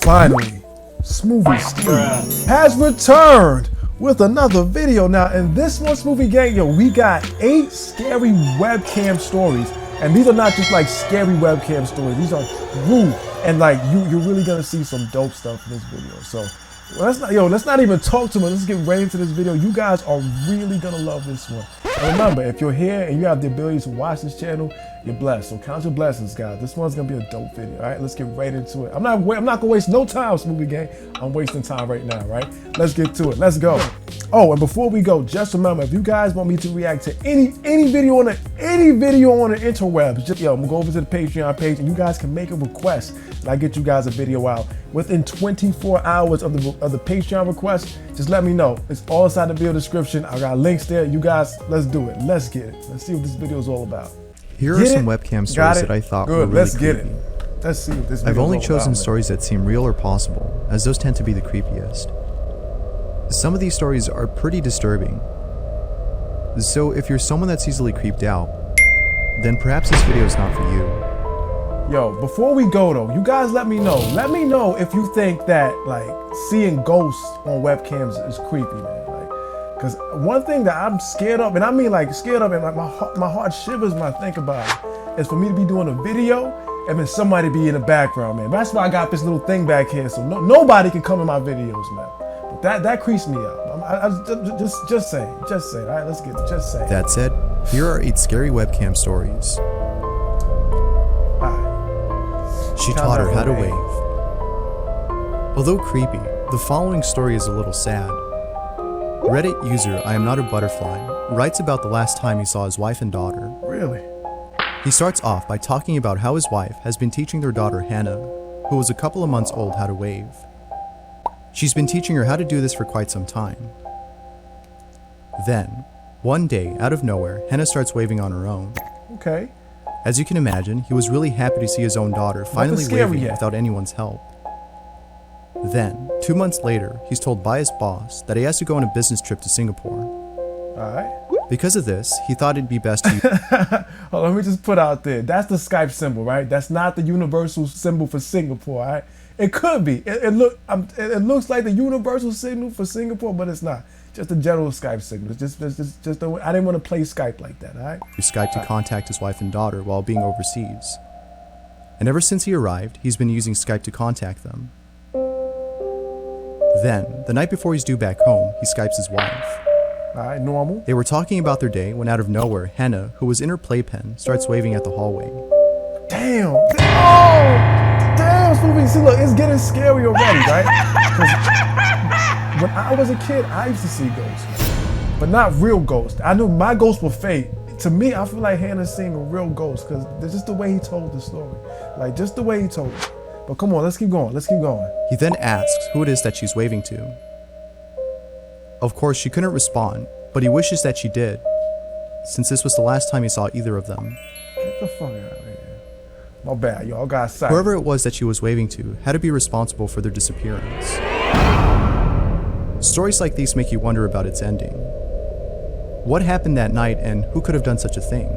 Finally, Smoothie Steevie has returned with another video. Now, in this one, Smoothie Gang, yo, we got 8 scary webcam stories. And these are not just like scary webcam stories. These are true. And like, you're really gonna see some dope stuff in this video. So, let's not even talk too much. Let's get right into this video. You guys are really gonna love this one. And remember, if you're here and you have the ability to watch this channel, you're blessed. So count your blessings, guys. This one's gonna be a dope video. All right, let's get right into it. I'm not gonna waste no time, Smoothie Gang. I'm wasting time right now, right? Let's get to it. Let's go. Oh, and before we go, just remember, if you guys want me to react to any video on the interwebs, just I'm gonna go over to the Patreon page and you guys can make a request and I get you guys a video out within 24 hours of the Patreon request. Just let me know. It's all inside the video description. I got links there. You guys, let's do it. Let's get it. Let's see what this video is all about. Here are some webcam stories that I thought were really Let's creepy. get it. Let's see what this video I've only is all chosen about, stories that seem real or possible, as those tend to be the creepiest. Some of these stories are pretty disturbing. So if you're someone that's easily creeped out, then perhaps this video is not for you. Yo, before we go though, you guys let me know. Let me know if you think that like seeing ghosts on webcams is creepy, man. Like, cause one thing that I'm scared of, and I mean like scared of, and like my heart shivers when I think about it, is for me to be doing a video and then somebody be in the background, man. That's why I got this little thing back here, so nobody can come in my videos, man. But that creeps me out. Just saying. All right, let's get it. Just saying. That said, here are 8 scary webcam stories. She taught her how to wave. Although creepy, the following story is a little sad. Reddit user I am not a butterfly writes about the last time he saw his wife and daughter. Really? He starts off by talking about how his wife has been teaching their daughter Hannah, who was a couple of months old, how to wave. She's been teaching her how to do this for quite some time. Then, one day, out of nowhere, Hannah starts waving on her own. Okay. As you can imagine, he was really happy to see his own daughter finally waving without anyone's help. Then, 2 months later, he's told by his boss that he has to go on a business trip to Singapore. Alright. Because of this, he thought it'd be best to... Hold on, let me just put out there. That's the Skype symbol, right? That's not the universal symbol for Singapore, alright? It could be. It looks like the universal signal for Singapore, but it's not. Just a general Skype signal. It's just I didn't want to play Skype like that, all right? Skype to contact his wife and daughter while being overseas. And ever since he arrived, he's been using Skype to contact them. Then, the night before he's due back home, he Skypes his wife. All right, normal. They were talking about their day when out of nowhere, Hannah, who was in her playpen, starts waving at the hallway. Damn! Oh! Damn, Smoothie. See, look, it's getting scary already, right? When I was a kid, I used to see ghosts, but not real ghosts. I knew my ghosts were fake. To me, I feel like Hannah's seeing a real ghost because that's just the way he told the story. Like, just the way he told it. But come on, let's keep going. Let's keep going. He then asks who it is that she's waving to. Of course, she couldn't respond, but he wishes that she did, since this was the last time he saw either of them. Get the fuck out of here. My bad, y'all got sight. Whoever it was that she was waving to had to be responsible for their disappearance. Stories like these make you wonder about its ending. What happened that night and who could have done such a thing?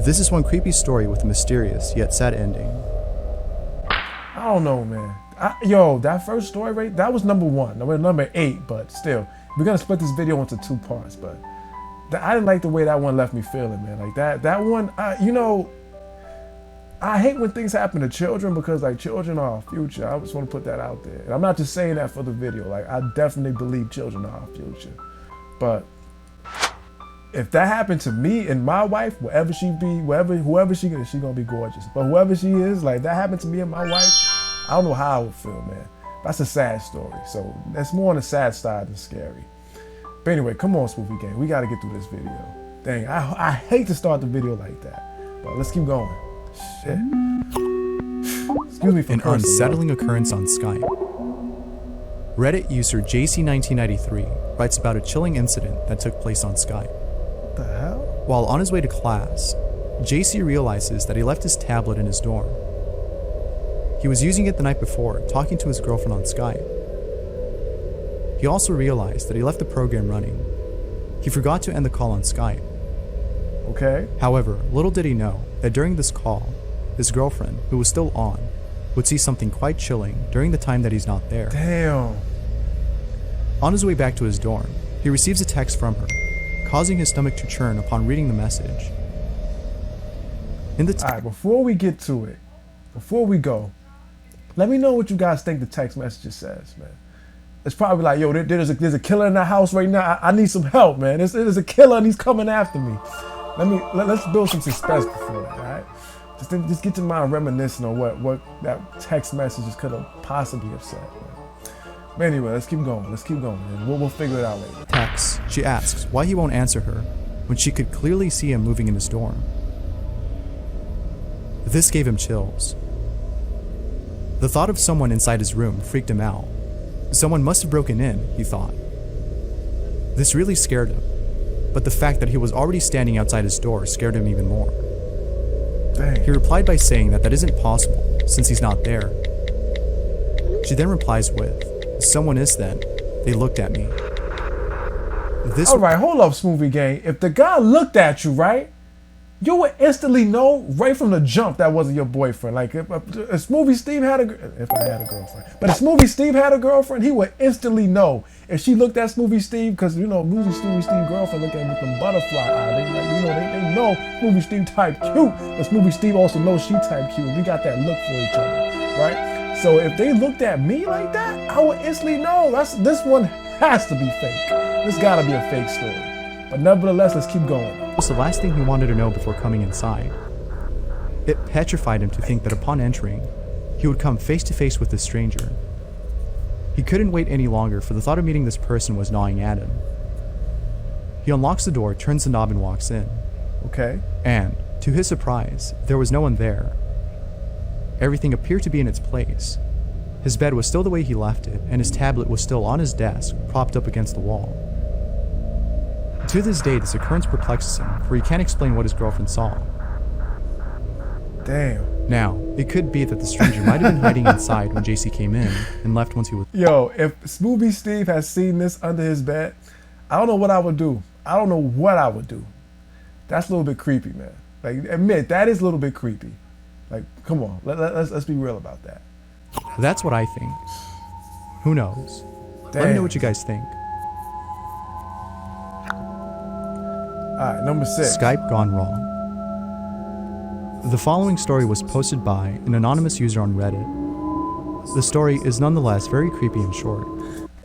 This is one creepy story with a mysterious yet sad ending. I don't know, man. Yo, that first story, right? That was number 1. We're number 8, but still, we're gonna split this video into 2 parts. But I didn't like the way that one left me feeling, man. Like that one, you know, I hate when things happen to children because like children are our future. I just want to put that out there. And I'm not just saying that for the video. Like I definitely believe children are our future. But if that happened to me and my wife, wherever she be, whoever she is, she's gonna be gorgeous. But whoever she is, like that happened to me and my wife, I don't know how I would feel, man. That's a sad story. So that's more on the sad side than scary. But anyway, come on, Smoothie Gang. We gotta get through this video. Dang, I hate to start the video like that. But let's keep going. Shit. Excuse me for an cursing, unsettling occurrence on Skype. Reddit user JC1993 writes about a chilling incident that took place on Skype. What the hell? While on his way to class, JC realizes that he left his tablet in his dorm. He was using it the night before, talking to his girlfriend on Skype. He also realized that he left the program running. He forgot to end the call on Skype. Okay. However, little did he know that during this call, his girlfriend, who was still on, would see something quite chilling during the time that he's not there. Damn. On his way back to his dorm, he receives a text from her, causing his stomach to churn upon reading the message. Alright, before we get to it, before we go, let me know what you guys think the text message says, man. It's probably like, yo, there's a killer in the house right now. I need some help, man. There's a killer and he's coming after me. Let's build some suspense before that, all right? Just get your mind reminiscing on what that text message could have possibly have said, man. But anyway, let's keep going, and we'll figure it out later. Text, she asks why he won't answer her when she could clearly see him moving in his dorm. This gave him chills. The thought of someone inside his room freaked him out. Someone must have broken in, he thought. This really scared him, but the fact that he was already standing outside his door scared him even more. Dang. He replied by saying that isn't possible, since he's not there. She then replies with, "Someone is then. They looked at me." All right, hold up, Smoothie Gang. If the guy looked at you, right, you would instantly know right from the jump that wasn't your boyfriend. Like if Smoothie Steve had if I had a girlfriend, but if Smoothie Steve had a girlfriend, he would instantly know if she looked at Smoothie Steve, because you know Smoothie Steve girlfriend look at him with them butterfly eyes. They know Smoothie Steve type cute, but Smoothie Steve also knows she type cute. We got that look for each other, right? So if they looked at me like that, I would instantly know this one has to be fake. This gotta be a fake story. But nevertheless, let's keep going. Was the last thing he wanted to know before coming inside. It petrified him to think that upon entering, he would come face to face with this stranger. He couldn't wait any longer, for the thought of meeting this person was gnawing at him. He unlocks the door, turns the knob, and walks in. Okay. And, to his surprise, there was no one there. Everything appeared to be in its place. His bed was still the way he left it, and his tablet was still on his desk, propped up against the wall. To this day, this occurrence perplexes him, for he can't explain what his girlfriend saw. Damn. Now, it could be that the stranger might have been hiding inside when JC came in and left once he was... Yo, if Smoothie Steve has seen this under his bed, I don't know what I would do. I don't know what I would do. That's a little bit creepy, man. Like, admit, that is a little bit creepy. Like, come on, let's be real about that. That's what I think. Who knows? Damn. Let me know what you guys think. Alright, number 6. Skype gone wrong. The following story was posted by an anonymous user on Reddit. The story is nonetheless very creepy and short.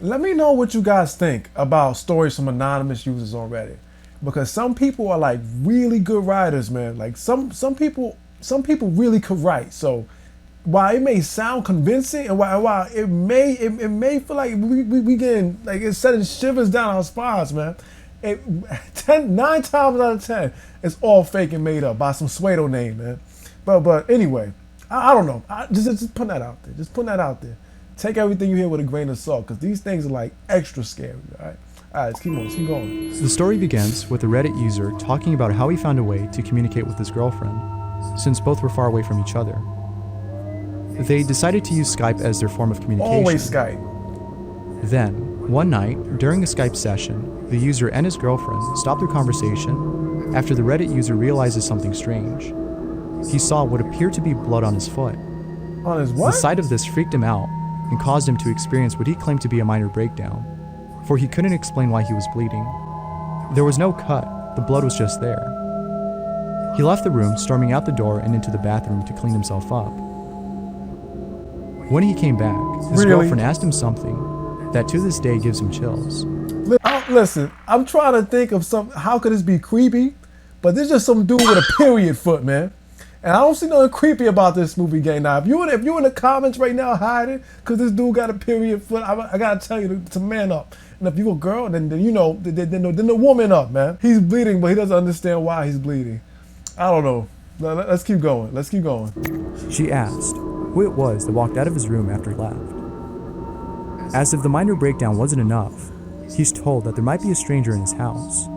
Let me know what you guys think about stories from anonymous users on Reddit. Because some people are like really good writers, man. Like some people really could write. So while it may sound convincing, and while it may feel like we getting like it's setting shivers down our spines, man. 9 times out of 10, it's all fake and made up by some pseudo name, man. But anyway, I don't know. Just putting that out there. Just putting that out there. Take everything you hear with a grain of salt, because these things are like extra scary. All right, let's keep going. The story begins with a Reddit user talking about how he found a way to communicate with his girlfriend, since both were far away from each other. They decided to use Skype as their form of communication. Always Skype. Then, one night, during a Skype session, the user and his girlfriend stopped their conversation after the Reddit user realizes something strange. He saw what appeared to be blood on his foot. On his what? The sight of this freaked him out and caused him to experience what he claimed to be a minor breakdown, for he couldn't explain why he was bleeding. There was no cut, the blood was just there. He left the room, storming out the door and into the bathroom to clean himself up. When he came back, his girlfriend asked him something that to this day gives him chills. Listen, I'm trying to think of how could this be creepy, but there's just some dude with a period foot, man. And I don't see nothing creepy about this movie game. Now, if you in the comments right now hiding because this dude got a period foot, I gotta tell you to man up. And if you a girl, then the woman up, man. He's bleeding, but he doesn't understand why he's bleeding. I don't know. Let's keep going. She asked who it was that walked out of his room after he left. As if the minor breakdown wasn't enough, he's told that there might be a stranger in his house.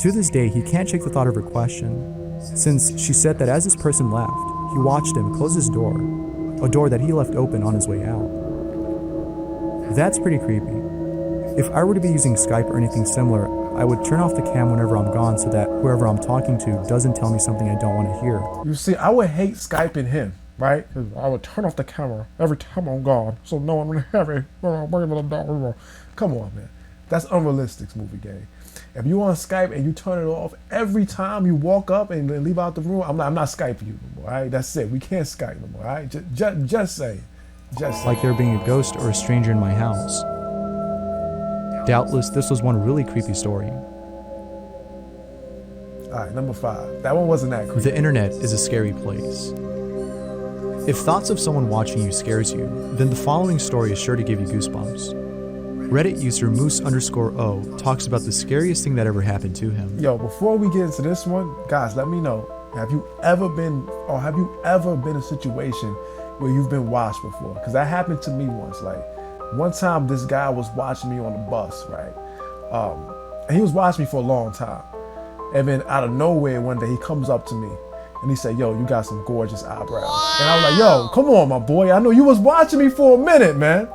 To this day, he can't shake the thought of her question, since she said that as this person left, he watched him close his door, a door that he left open on his way out. That's pretty creepy. If I were to be using Skype or anything similar, I would turn off the cam whenever I'm gone so that whoever I'm talking to doesn't tell me something I don't want to hear. You see, I would hate Skyping him right? I would turn off the camera every time I'm gone, so no one would have it. Come on, man. That's unrealistic, Smoothie Gang. If you on Skype and you turn it off every time you walk up and leave out the room, I'm not Skyping you no more, all right? That's it. We can't Skype no more, all right? Just say. Like there being a ghost or a stranger in my house. Doubtless, this was one really creepy story. All right, number 5. That one wasn't that creepy. The internet is a scary place. If thoughts of someone watching you scares you, then the following story is sure to give you goosebumps. Reddit user moose_o talks about the scariest thing that ever happened to him. Yo, before we get into this one, guys, let me know. Have you ever been in a situation where you've been watched before? Because that happened to me once. Like, one time this guy was watching me on the bus, right? And he was watching me for a long time. And then out of nowhere, one day he comes up to me and he said, yo, you got some gorgeous eyebrows. And I was like, yo, come on, my boy. I know you was watching me for a minute, man.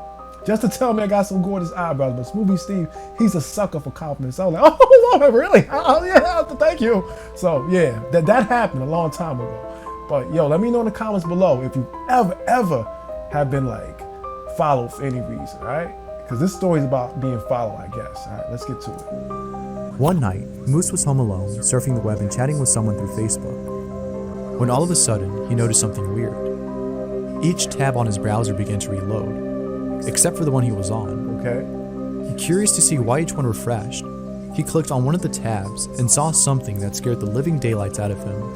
Just to tell me I got some gorgeous eyebrows. But Smoothie Steve, he's a sucker for compliments. I was like, oh, really? Oh, yeah, thank you. So, yeah, that happened a long time ago. But, yo, let me know in the comments below if you ever have been, like, followed for any reason, all right? Because this story is about being followed, I guess. All right, let's get to it. One night, Moose was home alone, surfing the web and chatting with someone through Facebook, when all of a sudden, he noticed something weird. Each tab on his browser began to reload, except for the one he was on. Okay. Curious to see why each one refreshed, he clicked on one of the tabs and saw something that scared the living daylights out of him.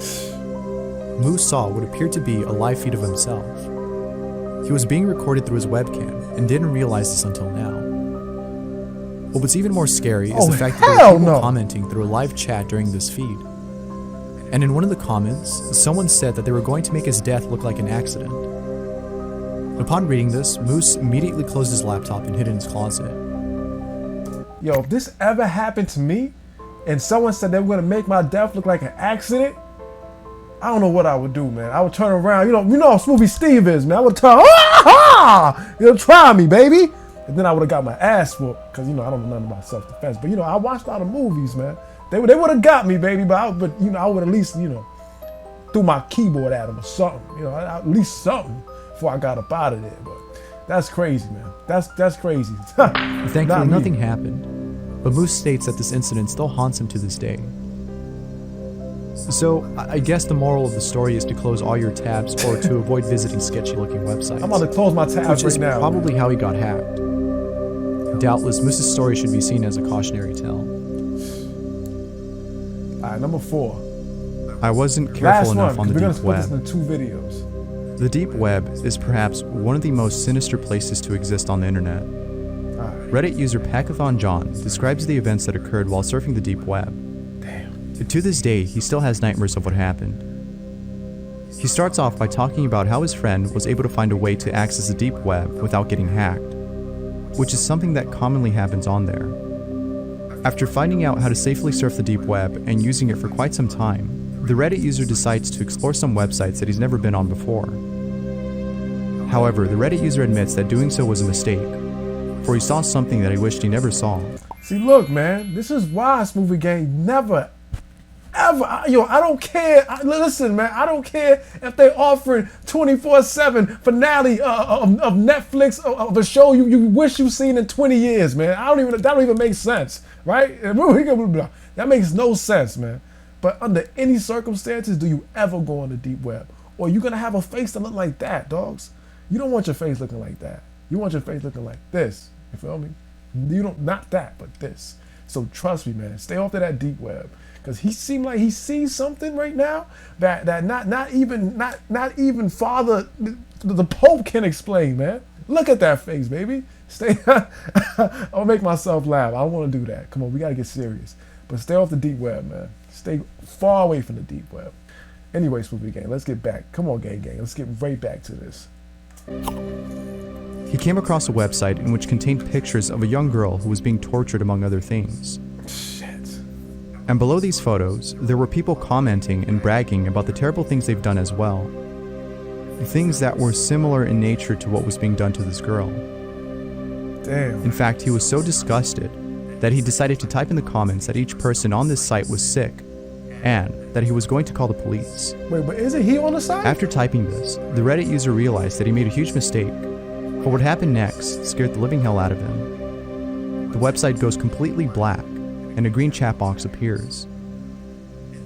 Moose saw what appeared to be a live feed of himself. He was being recorded through his webcam and didn't realize this until now. But what's even more scary is the fact that there were people commenting through a live chat during this feed. And in one of the comments, someone said that they were going to make his death look like an accident. Upon reading this, Moose immediately closed his laptop and hid in his closet. Yo, if this ever happened to me and someone said they were gonna make my death look like an accident, I don't know what I would do, man. I would turn around, you know how Smoothie Steve is, man. I would turn, try me, baby. And then I would have got my ass whooped, because, I don't know nothing about self-defense. But, I watched a lot of movies, man. They would have got me, baby, but I would at least, threw my keyboard at them or something. At least something before I got up out of there. But that's crazy, man. That's crazy. Thankfully, nothing happened. But Moose states that this incident still haunts him to this day. So, I guess the moral of the story is to close all your tabs or to avoid visiting sketchy-looking websites. I'm about to close my tabs right now. Which is probably how he got hacked. Doubtless, Moose's story should be seen as a cautionary tale. Alright, number 4. I wasn't careful enough on the deep web. We're going to split this into 2 videos. The deep web is perhaps one of the most sinister places to exist on the internet. Reddit user Packathon John describes the events that occurred while surfing the deep web. To this day, he still has nightmares of what happened. He starts off by talking about how his friend was able to find a way to access the deep web without getting hacked, which is something that commonly happens on there. After finding out how to safely surf the deep web and using it for quite some time, the Reddit user decides to explore some websites that he's never been on before. However, the Reddit user admits that doing so was a mistake, for he saw something that he wished he never saw. See, look, man, this is why Smoothie Gang never ever, I don't care. Listen, man, I don't care if they offering 24/7 finale of Netflix of a show you wish you've seen in 20 years, man. That don't even make sense, right? That makes no sense, man. But under any circumstances, do you ever go on the deep web? Or you gonna have a face that look like that, dogs? You don't want your face looking like that. You want your face looking like this. You feel me? Not that, but this. So trust me, man. Stay off of that deep web. Because he seemed like he sees something right now that not even Father the Pope can explain, man. Look at that face, baby. I'll make myself laugh. I don't want to do that. Come on, we gotta get serious. But stay off the deep web, man. Stay far away from the deep web. Anyway, Smoothie Gang, let's get back. Come on, gang. Let's get right back to this. He came across a website in which contained pictures of a young girl who was being tortured, among other things. And below these photos, there were people commenting and bragging about the terrible things they've done as well. Things that were similar in nature to what was being done to this girl. Damn. In fact, he was so disgusted that he decided to type in the comments that each person on this site was sick and that he was going to call the police. Wait, but isn't he on the site? After typing this, the Reddit user realized that he made a huge mistake, but what happened next scared the living hell out of him. The website goes completely black, and a green chat box appears.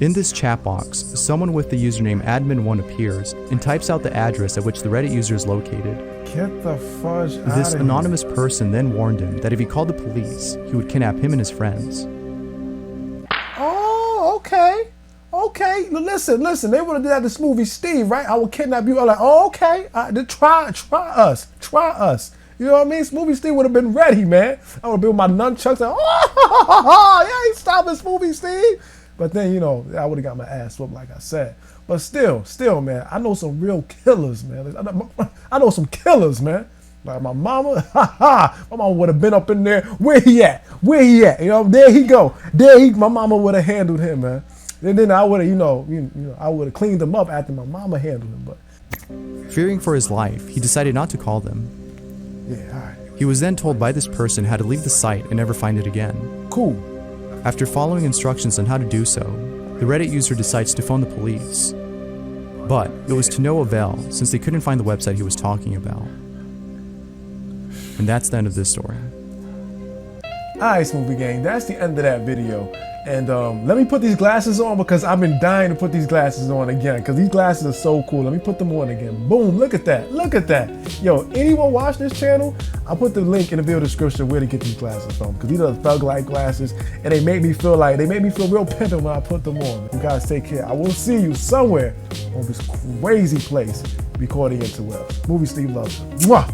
In this chat box, someone with the username admin1 appears and types out the address at which the Reddit user is located. Get the fudge out This of anonymous person then warned him that if he called the police, he would kidnap him and his friends. Oh, okay. Okay, listen, they would have did that to Smoothie Steve, right? I will kidnap you. I'm like, oh, okay, then try us. You know what I mean? Smoothie Steve would have been ready, man. I would have been with my nunchucks and, oh, yeah, ain't stopping Smoothie Steve. But then, you know, I would have got my ass whooped, like I said. But still, man, I know some real killers, man. I know some killers, man. Like my mama, my mama would have been up in there. Where he at? You know, there he go. My mama would have handled him, man. And then I would have, you know, I would have cleaned him up after my mama handled him. But fearing for his life, he decided not to call them. Yeah, all right. He was then told by this person how to leave the site and never find it again. Cool. After following instructions on how to do so, the Reddit user decides to phone the police. But it was to no avail since they couldn't find the website he was talking about. And that's the end of this story. Alright, Smoothie Gang, that's the end of that video. And let me put these glasses on because I've been dying to put these glasses on again because these glasses are so cool. Let me put them on again. Boom, look at that. Yo, anyone watch this channel? I'll put the link in the video description where to get these glasses from because these are thug-like glasses and they make me feel real pimpin' when I put them on. You guys take care. I will see you somewhere on this crazy place recording interweb. Movie Steve loves you. Mwah!